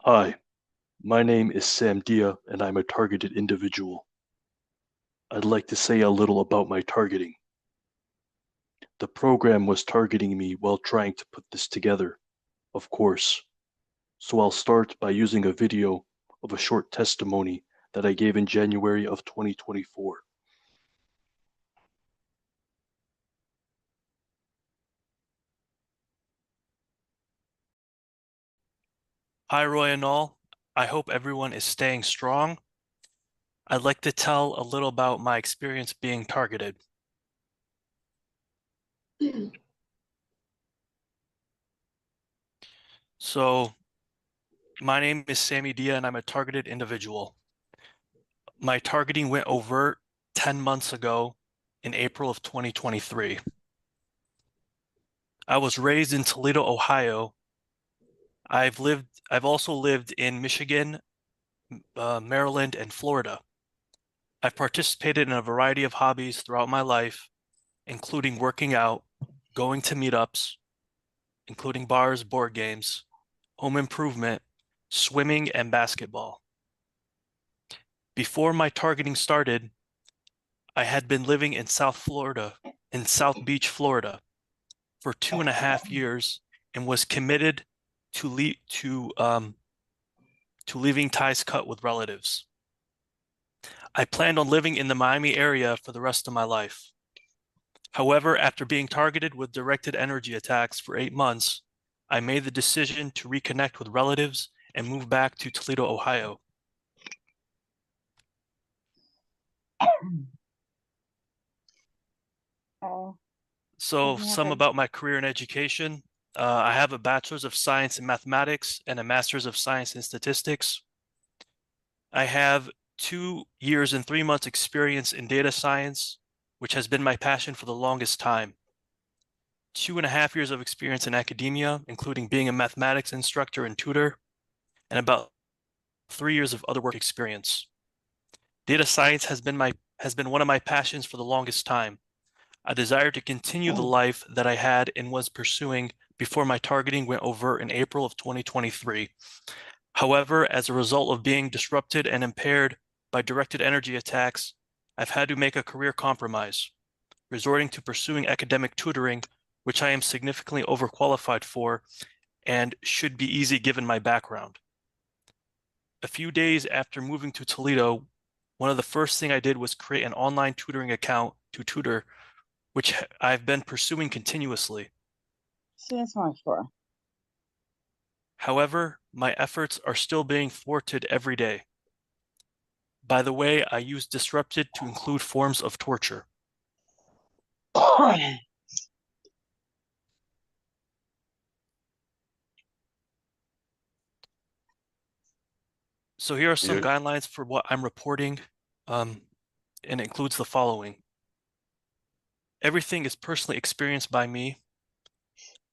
Hi, my name is Sam Dia and I'm a targeted individual. I'd like to say a little about my targeting. The program was targeting me while trying to put this together, of course. So I'll start by using a video of a short testimony that I gave in January of 2024. Hi, Roy and all. I hope everyone is staying strong. I'd like to tell a little about my experience being targeted. So, my name is Sammy Dia and I'm a targeted individual. My targeting went overt 10 months ago in April of 2023. I was raised in Toledo, Ohio. I've also lived in Michigan, Maryland, and Florida. I've participated in a variety of hobbies throughout my life, including working out, going to meetups, including bars, board games, home improvement, swimming, and basketball. Before my targeting started, I had been living in South Beach, Florida, for 2.5 years and was committed to leaving ties cut with relatives. I planned on living in the Miami area for the rest of my life. However, after being targeted with directed energy attacks for 8 months, I made the decision to reconnect with relatives and move back to Toledo, Ohio. Oh, So, what some happened? about my career in education. I have a bachelor's of science in mathematics and a master's of science in statistics. I have 2 years and 3 months experience in data science, which has been my passion for the longest time. 2.5 years of experience in academia, including being a mathematics instructor and tutor, and about 3 years of other work experience. Data science has been one of my passions for the longest time. I desire to continue the life that I had and was pursuing before my targeting went overt in April of 2023. However, as a result of being disrupted and impaired by directed energy attacks, I've had to make a career compromise, resorting to pursuing academic tutoring, which I am significantly overqualified for and should be easy given my background. A few days after moving to Toledo, one of the first things I did was create an online tutoring account to tutor, which I've been pursuing continuously. See, that's my for. However, my efforts are still being thwarted every day. By the way, I use disrupted to include forms of torture. So here are some You, guidelines for what I'm reporting, and it includes the following. Everything is personally experienced by me.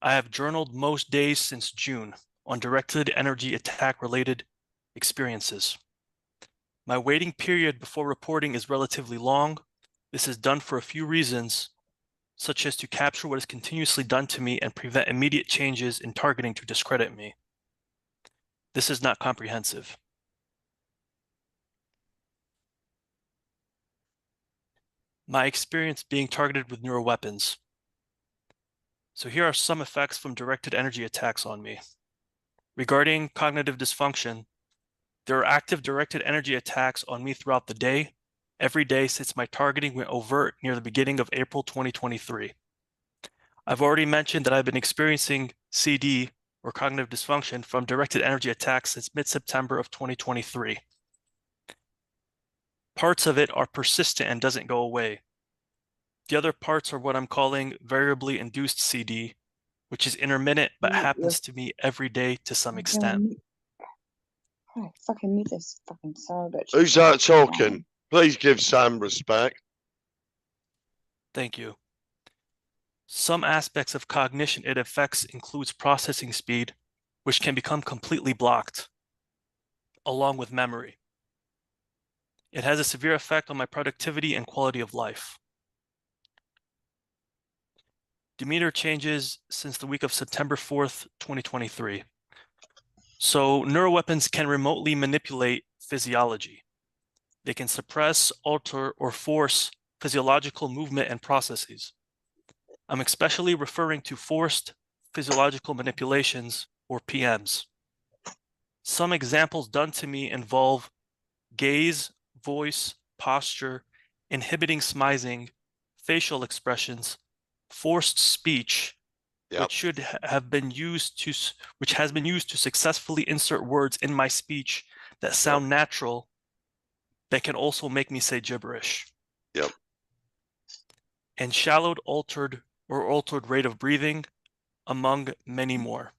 I have journaled most days since June on directed energy attack related experiences. My waiting period before reporting is relatively long. This is done for a few reasons, such as to capture what is continuously done to me and prevent immediate changes in targeting to discredit me. This is not comprehensive. My experience being targeted with neuroweapons. So here are some effects from directed energy attacks on me. Regarding cognitive dysfunction, there are active directed energy attacks on me throughout the day, every day since my targeting went overt near the beginning of April 2023. I've already mentioned that I've been experiencing CD, or cognitive dysfunction, from directed energy attacks since mid-September of 2023. Parts of it are persistent and doesn't go away. The other parts are what I'm calling variably induced CD, which is intermittent but happens to me every day to some extent. Right, fucking mute this fucking son of a bitch. who's that talking? Please give Sam respect. Thank you. Some aspects of cognition it affects includes processing speed, which can become completely blocked, along with memory. It has a severe effect on my productivity and quality of life. Demeanor changes since the week of September 4th, 2023. So neuroweapons can remotely manipulate physiology. They can suppress, alter, or force physiological movement and processes. I'm especially referring to forced physiological manipulations, or PMs. Some examples done to me involve gaze, voice, posture, inhibiting smizing, facial expressions, forced speech, Yep. which have been used to which has been used to successfully insert words in my speech that sound natural, that can also make me say gibberish. Yep. And shallowed, altered, or altered rate of breathing, among many more.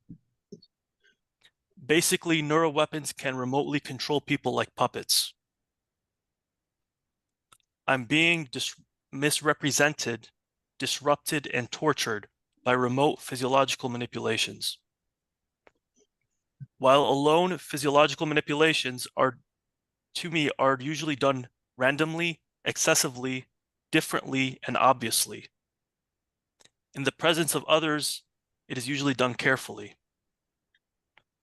Basically, neuroweapons can remotely control people like puppets. I'm being misrepresented, disrupted, and tortured by remote physiological manipulations. While alone physiological manipulations to me are usually done randomly, excessively, differently, and obviously. In the presence of others, it is usually done carefully.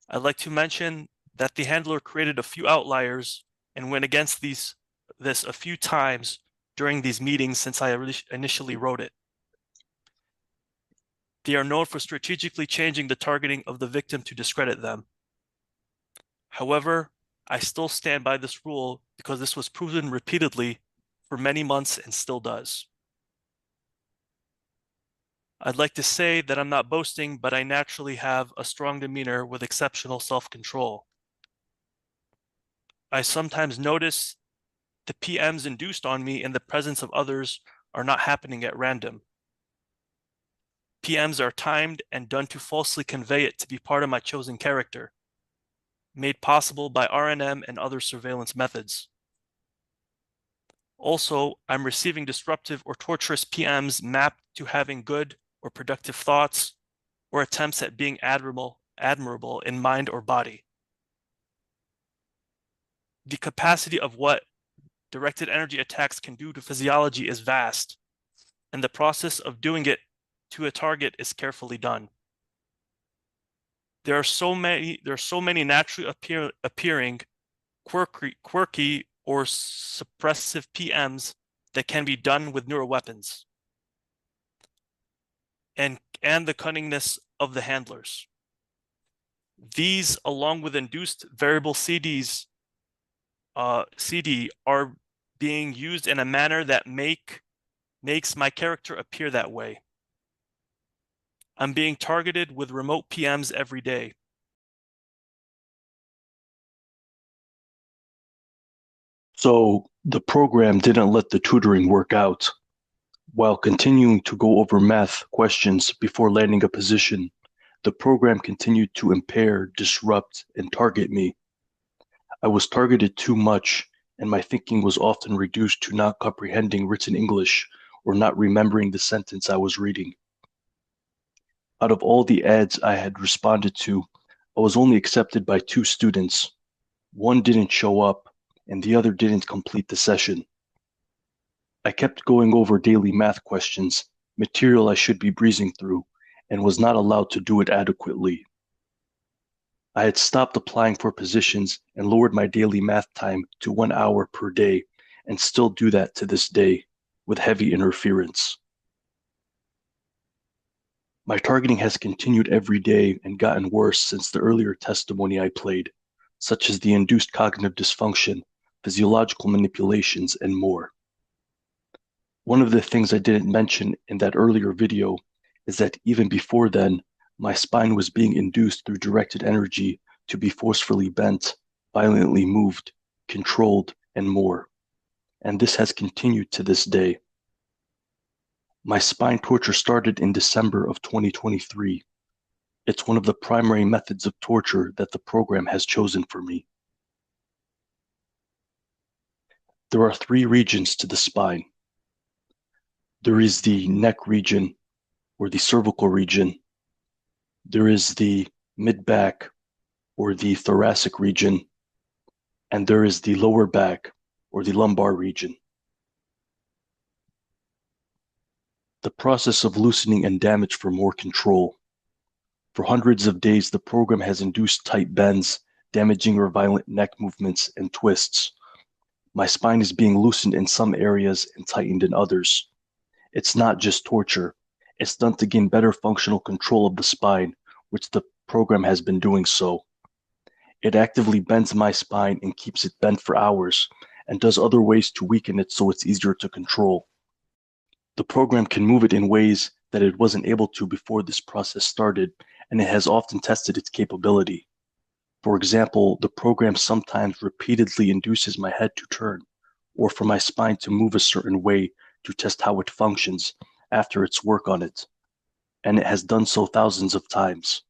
I'd like to mention that the handler created a few outliers and went against this a few times during these meetings since I initially wrote it. They are known for strategically changing the targeting of the victim to discredit them. However, I still stand by this rule because this was proven repeatedly for many months and still does. I'd like to say that I'm not boasting, but I naturally have a strong demeanor with exceptional self-control. I sometimes notice the PMs induced on me in the presence of others are not happening at random. PMs are timed and done to falsely convey it to be part of my chosen character, made possible by RNM and other surveillance methods. Also, I'm receiving disruptive or torturous PMs mapped to having good or productive thoughts or attempts at being admirable in mind or body. The capacity of what directed energy attacks can do to physiology is vast, and the process of doing it to a target is carefully done. There are so many naturally appearing quirky or suppressive PMs that can be done with neuroweapons, and the cunningness of the handlers. These, along with induced variable CD, are being used in a manner that makes my character appear that way. I'm being targeted with remote PMs every day. So the program didn't let the tutoring work out. While continuing to go over math questions before landing a position, the program continued to impair, disrupt, and target me. I was targeted too much, and my thinking was often reduced to not comprehending written English or not remembering the sentence I was reading. Out of all the ads I had responded to, I was only accepted by 2 students. One didn't show up, and the other didn't complete the session. I kept going over daily math questions, material I should be breezing through, and was not allowed to do it adequately. I had stopped applying for positions and lowered my daily math time to 1 hour per day, and still do that to this day, with heavy interference. My targeting has continued every day and gotten worse since the earlier testimony I played, such as the induced cognitive dysfunction, physiological manipulations, and more. One of the things I didn't mention in that earlier video is that even before then, my spine was being induced through directed energy to be forcefully bent, violently moved, controlled, and more. And this has continued to this day. My spine torture started in December of 2023. It's one of the primary methods of torture that the program has chosen for me. There are 3 regions to the spine. There is the neck region, or the cervical region. There is the mid-back, or the thoracic region. And there is the lower back, or the lumbar region. The process of loosening and damage for more control. For hundreds of days, the program has induced tight bends, damaging or violent neck movements and twists. My spine is being loosened in some areas and tightened in others. It's not just torture. It's done to gain better functional control of the spine, which the program has been doing so. It actively bends my spine and keeps it bent for hours, and does other ways to weaken it so it's easier to control. The program can move it in ways that it wasn't able to before this process started, and it has often tested its capability. For example, the program sometimes repeatedly induces my head to turn, or for my spine to move a certain way to test how it functions after its work on it, and it has done so thousands of times.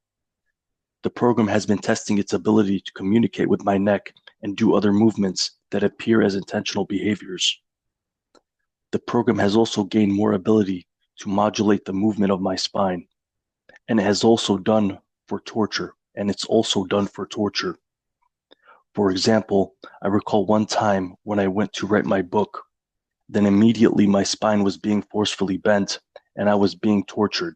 The program has been testing its ability to communicate with my neck and do other movements that appear as intentional behaviors. The program has also gained more ability to modulate the movement of my spine, and it has also done for torture, and it's also done for torture. For example, I recall one time when I went to write my book, then immediately my spine was being forcefully bent and I was being tortured.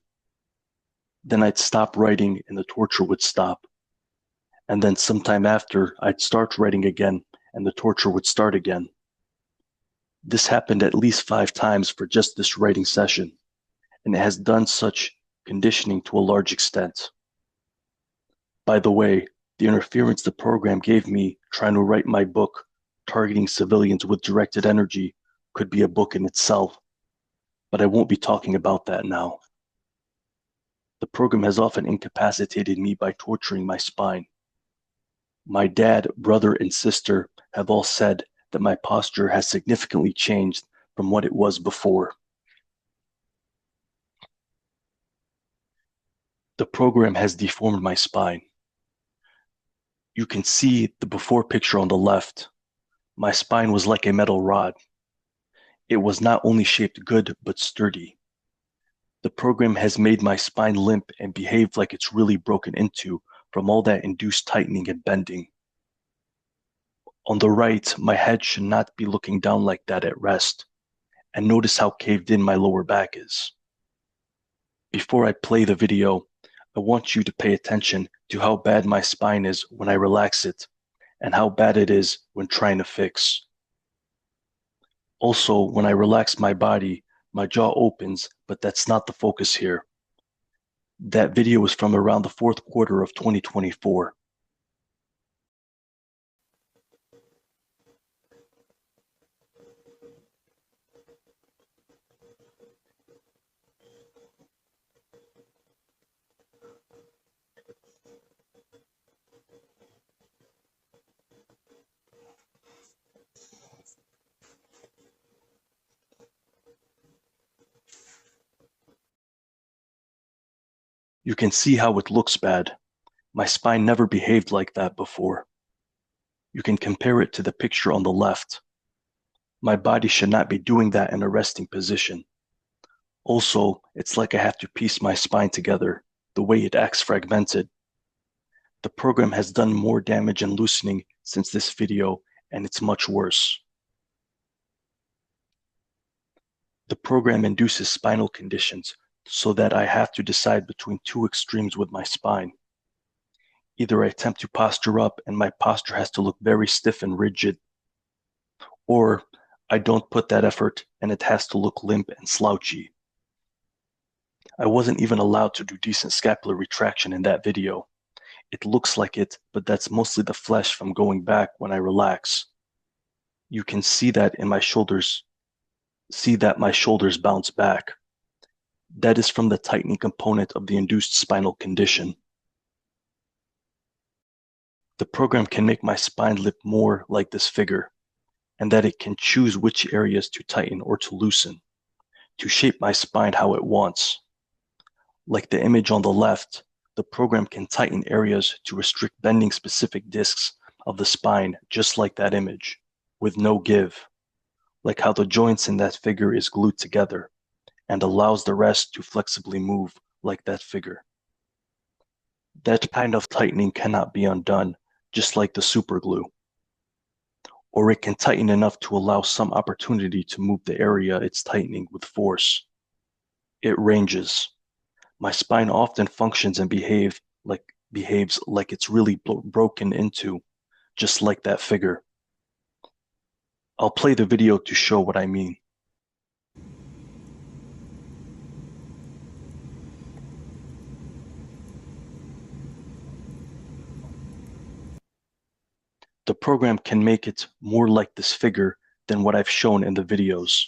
Then I'd stop writing and the torture would stop. And then sometime after, I'd start writing again and the torture would start again. This happened at least 5 times for just this writing session, and it has done such conditioning to a large extent. By the way, the interference the program gave me trying to write my book, Targeting Civilians with Directed Energy, could be a book in itself, but I won't be talking about that now. The program has often incapacitated me by torturing my spine. My dad, brother, and sister have all said that my posture has significantly changed from what it was before. The program has deformed my spine. You can see the before picture on the left. My spine was like a metal rod. It was not only shaped good, but sturdy. The program has made my spine limp and behave like it's really broken into from all that induced tightening and bending. On the right, my head should not be looking down like that at rest. And notice how caved in my lower back is. Before I play the video, I want you to pay attention to how bad my spine is when I relax it, and how bad it is when trying to fix. Also, when I relax my body, my jaw opens, but that's not the focus here. That video is from around the 4th quarter of 2024. You can see how it looks bad. My spine never behaved like that before. You can compare it to the picture on the left. My body should not be doing that in a resting position. Also, it's like I have to piece my spine together, the way it acts fragmented. The program has done more damage and loosening since this video, and it's much worse. The program induces spinal conditions so that I have to decide between 2 extremes with my spine. Either I attempt to posture up and my posture has to look very stiff and rigid, or I don't put that effort and it has to look limp and slouchy. I wasn't even allowed to do decent scapular retraction in that video. It looks like it, but that's mostly the flesh from going back when I relax. You can see that in my shoulders. See that my shoulders bounce back. That is from the tightening component of the induced spinal condition. The program can make my spine look more like this figure, and that it can choose which areas to tighten or to loosen, to shape my spine how it wants. Like the image on the left, the program can tighten areas to restrict bending specific discs of the spine, just like that image, with no give, like how the joints in that figure is glued together and allows the rest to flexibly move like that figure. That kind of tightening cannot be undone, just like the super glue. Or it can tighten enough to allow some opportunity to move the area it's tightening with force. It ranges. My spine often functions and behaves like it's really broken into, just like that figure. I'll play the video to show what I mean. The program can make it more like this figure than what I've shown in the videos.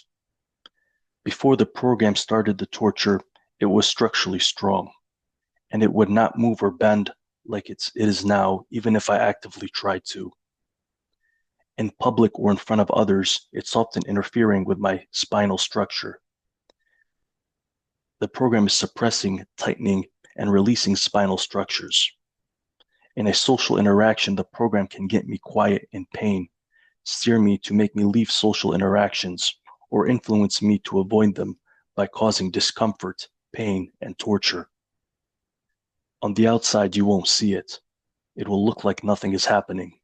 Before the program started the torture, it was structurally strong, and it would not move or bend like it is now, even if I actively tried to. In public or in front of others, it's often interfering with my spinal structure. The program is suppressing, tightening, and releasing spinal structures. In a social interaction, the program can get me quiet in pain, steer me to make me leave social interactions, or influence me to avoid them by causing discomfort, pain, and torture. On the outside, you won't see it. It will look like nothing is happening.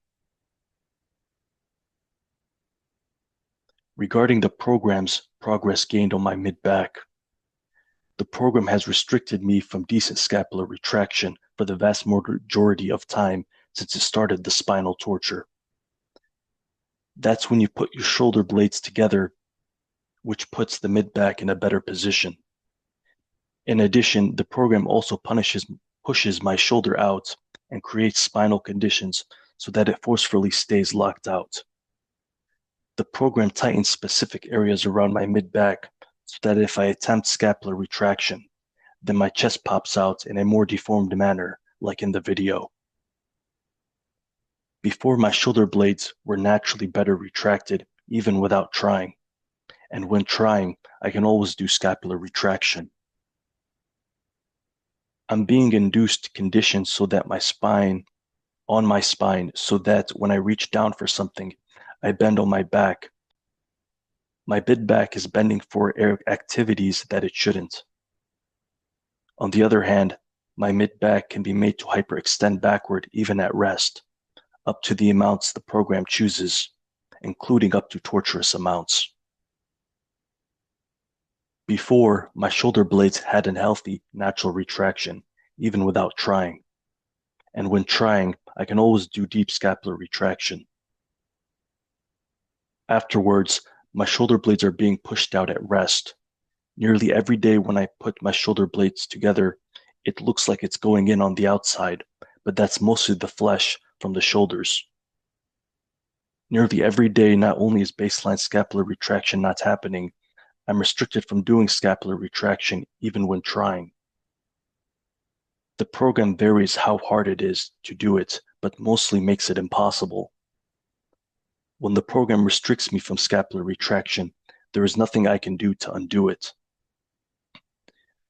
Regarding the program's progress gained on my mid-back, the program has restricted me from decent scapular retraction for the vast majority of time since it started the spinal torture. That's when you put your shoulder blades together, which puts the mid-back in a better position. In addition, the program also pushes my shoulder out and creates spinal conditions so that it forcefully stays locked out. The program tightens specific areas around my mid-back so that if I attempt scapular retraction, then my chest pops out in a more deformed manner, like in the video. Before, my shoulder blades were naturally better retracted even without trying, and when trying, I can always do scapular retraction. I'm being induced conditions so that on my spine, so that when I reach down for something, I bend on my back. My mid-back is bending for activities that it shouldn't. On the other hand, my mid-back can be made to hyperextend backward even at rest, up to the amounts the program chooses, including up to torturous amounts. Before, my shoulder blades had a healthy, natural retraction, even without trying. And when trying, I can always do deep scapular retraction. Afterwards, my shoulder blades are being pushed out at rest. Nearly every day when I put my shoulder blades together, it looks like it's going in on the outside, but that's mostly the flesh from the shoulders. Nearly every day, not only is baseline scapular retraction not happening, I'm restricted from doing scapular retraction even when trying. The program varies how hard it is to do it, but mostly makes it impossible. When the program restricts me from scapular retraction, there is nothing I can do to undo it.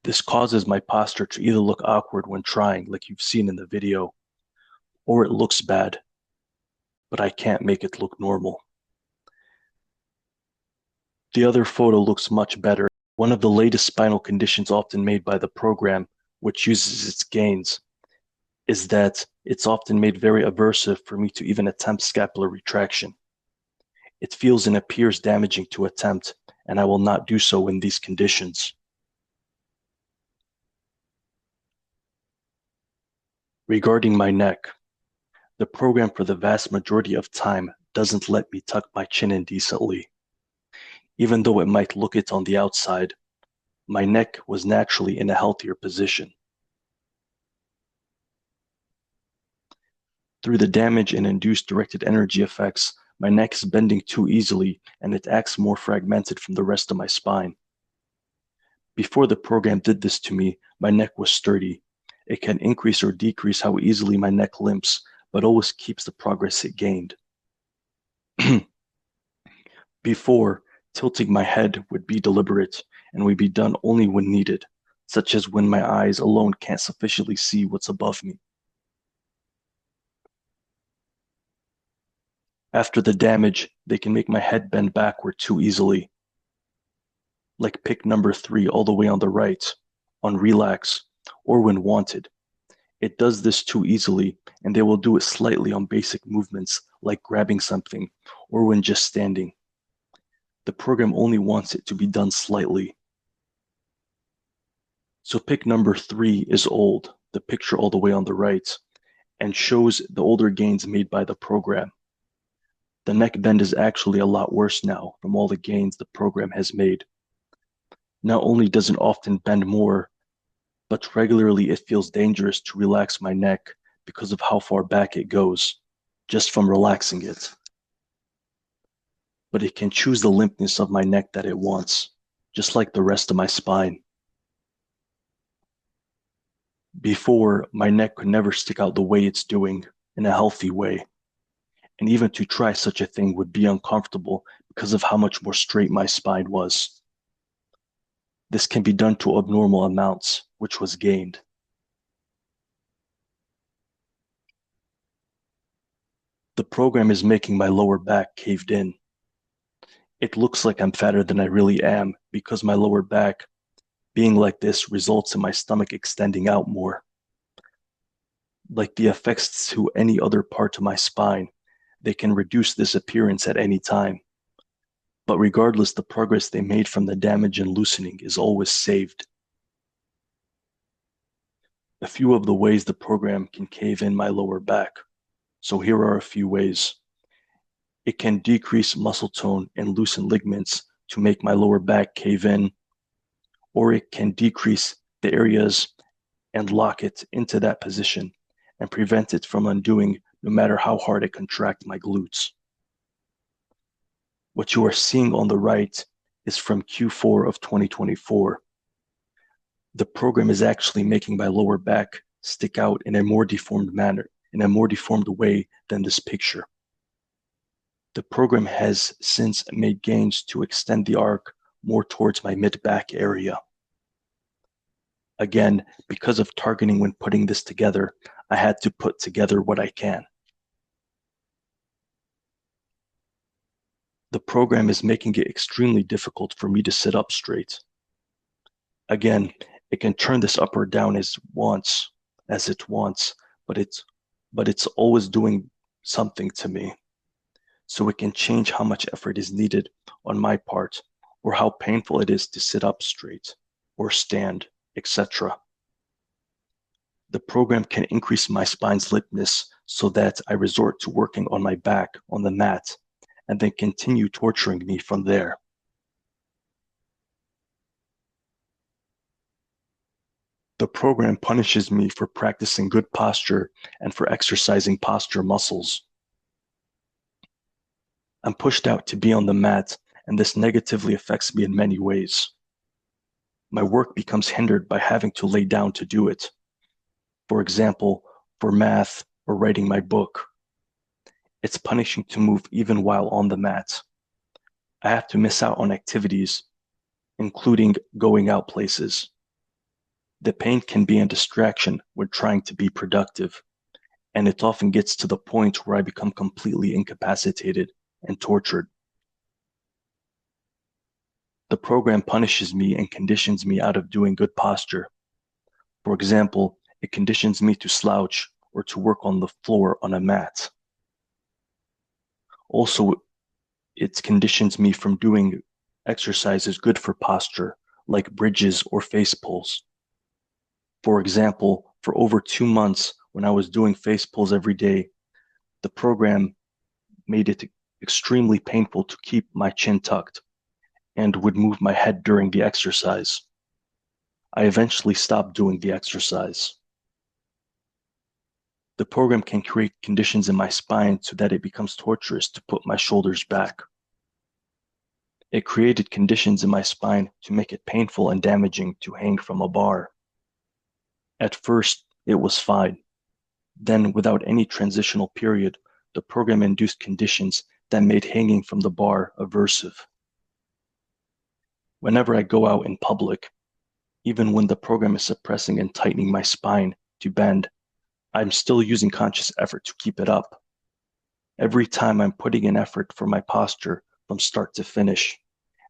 This causes my posture to either look awkward when trying, like you've seen in the video, or it looks bad, but I can't make it look normal. The other photo looks much better. One of the latest spinal conditions often made by the program, which uses its gains, is that it's often made very aversive for me to even attempt scapular retraction. It feels and appears damaging to attempt, and I will not do so in these conditions. Regarding my neck, the program for the vast majority of time doesn't let me tuck my chin in decently. Even though it might look it on the outside, my neck was naturally in a healthier position. Through the damage and induced directed energy effects, my neck is bending too easily and it acts more fragmented from the rest of my spine. Before the program did this to me, my neck was sturdy. It can increase or decrease how easily my neck limps, but always keeps the progress it gained. Before, tilting my head would be deliberate and would be done only when needed, such as when my eyes alone can't sufficiently see what's above me. After the damage, they can make my head bend backward too easily. Like pick number 3 all the way on the right, on relax, or when wanted. It does this too easily, and they will do it slightly on basic movements like grabbing something, or when just standing. The program only wants it to be done slightly. So pick number 3 is old, the picture all the way on the right, and shows the older gains made by the program. The neck bend is actually a lot worse now from all the gains the program has made. Not only does it often bend more, but regularly it feels dangerous to relax my neck because of how far back it goes, just from relaxing it. But it can choose the limpness of my neck that it wants, just like the rest of my spine. Before, my neck could never stick out the way it's doing in a healthy way. And even to try such a thing would be uncomfortable because of how much more straight my spine was. This can be done to abnormal amounts, which was gained. The program is making my lower back caved in. It looks like I'm fatter than I really am because my lower back being like this results in my stomach extending out more. Like the effects to any other part of my spine, they can reduce this appearance at any time. But regardless, the progress they made from the damage and loosening is always saved. A few of the ways the program can cave in my lower back. So here are a few ways. It can decrease muscle tone and loosen ligaments to make my lower back cave in, or it can decrease the areas and lock it into that position and prevent it from undoing no matter how hard I contract my glutes. What you are seeing on the right is from Q4 of 2024. The program is actually making my lower back stick out in a more deformed manner, in a more deformed way than this picture. The program has since made gains to extend the arc more towards my mid-back area. Again, because of targeting when putting this together, I had to put together what I can. The program is making it extremely difficult for me to sit up straight. Again, it can turn this up or down as it wants, but it's always doing something to me. So it can change how much effort is needed on my part, or how painful it is to sit up straight, or stand, etc. The program can increase my spine's limpness so that I resort to working on my back on the mat, and then continue torturing me from there. The program punishes me for practicing good posture and for exercising posture muscles. I'm pushed out to be on the mat, and this negatively affects me in many ways. My work becomes hindered by having to lay down to do it. For example, for math or writing my book. It's punishing to move even while on the mat. I have to miss out on activities, including going out places. The pain can be a distraction when trying to be productive, and it often gets to the point where I become completely incapacitated and tortured. The program punishes me and conditions me out of doing good posture. For example, it conditions me to slouch or to work on the floor on a mat. Also, it conditions me from doing exercises good for posture, like bridges or face pulls. For example, for over 2 months, when I was doing face pulls every day, the program made it extremely painful to keep my chin tucked and would move my head during the exercise. I eventually stopped doing the exercise. The program can create conditions in my spine so that it becomes torturous to put my shoulders back. It created conditions in my spine to make it painful and damaging to hang from a bar. At first, it was fine. Then, without any transitional period, the program induced conditions that made hanging from the bar aversive. Whenever I go out in public, even when the program is suppressing and tightening my spine to bend, I'm still using conscious effort to keep it up. Every time I'm putting in effort for my posture from start to finish,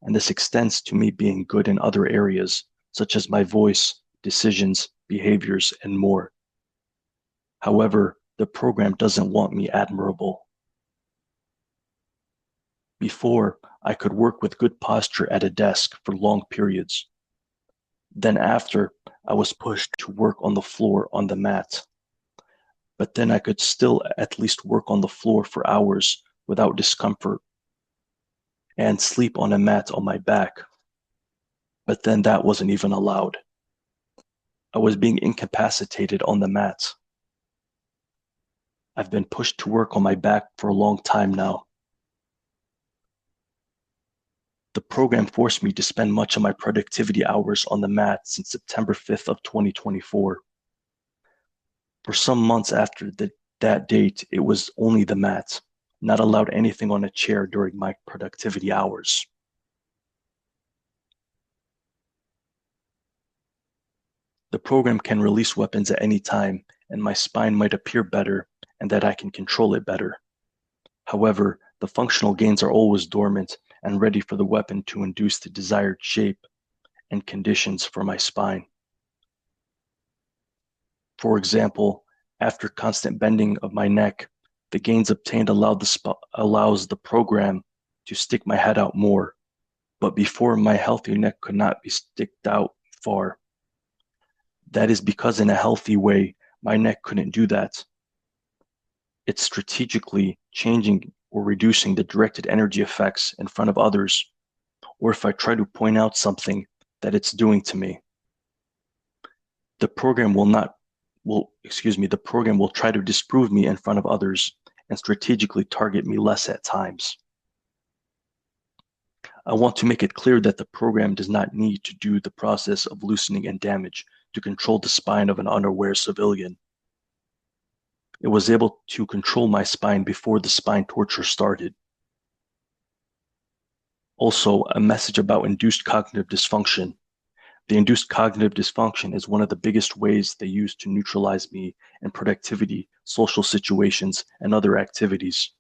and this extends to me being good in other areas, such as my voice, decisions, behaviors, and more. However, the program doesn't want me admirable. Before, I could work with good posture at a desk for long periods. Then after, I was pushed to work on the floor on the mat. But then I could still at least work on the floor for hours without discomfort and sleep on a mat on my back. But then that wasn't even allowed. I was being incapacitated on the mat. I've been pushed to work on my back for a long time now. The program forced me to spend much of my productivity hours on the mat since September 5th of 2024. For some months after that date, it was only the mat, not allowed anything on a chair during my productivity hours. The program can release weapons at any time, and my spine might appear better and that I can control it better. However, the functional gains are always dormant and ready for the weapon to induce the desired shape and conditions for my spine. For example, after constant bending of my neck, the gains obtained allows the program to stick my head out more, but before my healthy neck could not be sticked out far. That is because in a healthy way, my neck couldn't do that. It's strategically changing or reducing the directed energy effects in front of others, or if I try to point out something that it's doing to me. The program will try to disprove me in front of others and strategically target me less at times. I want to make it clear that the program does not need to do the process of loosening and damage to control the spine of an unaware civilian. It was able to control my spine before the spine torture started. Also, a message about induced cognitive dysfunction. The induced cognitive dysfunction is one of the biggest ways they use to neutralize me in productivity, social situations, and other activities.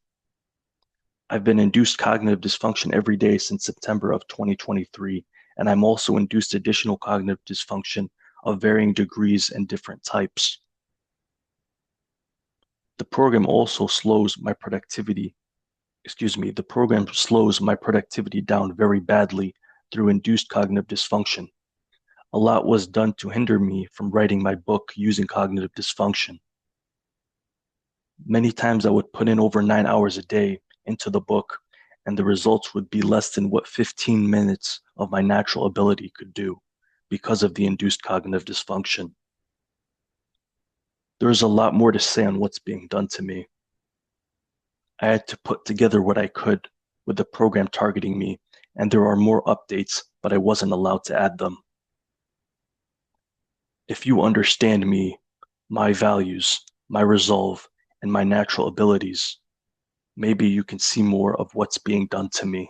I've been induced cognitive dysfunction every day since September of 2023, and I'm also induced additional cognitive dysfunction of varying degrees and different types. The program also slows my productivity down very badly through induced cognitive dysfunction. A lot was done to hinder me from writing my book using cognitive dysfunction. Many times I would put in over 9 hours a day into the book, and the results would be less than what 15 minutes of my natural ability could do because of the induced cognitive dysfunction. There's a lot more to say on what's being done to me. I had to put together what I could with the program targeting me, and there are more updates, but I wasn't allowed to add them. If you understand me, my values, my resolve, and my natural abilities, maybe you can see more of what's being done to me.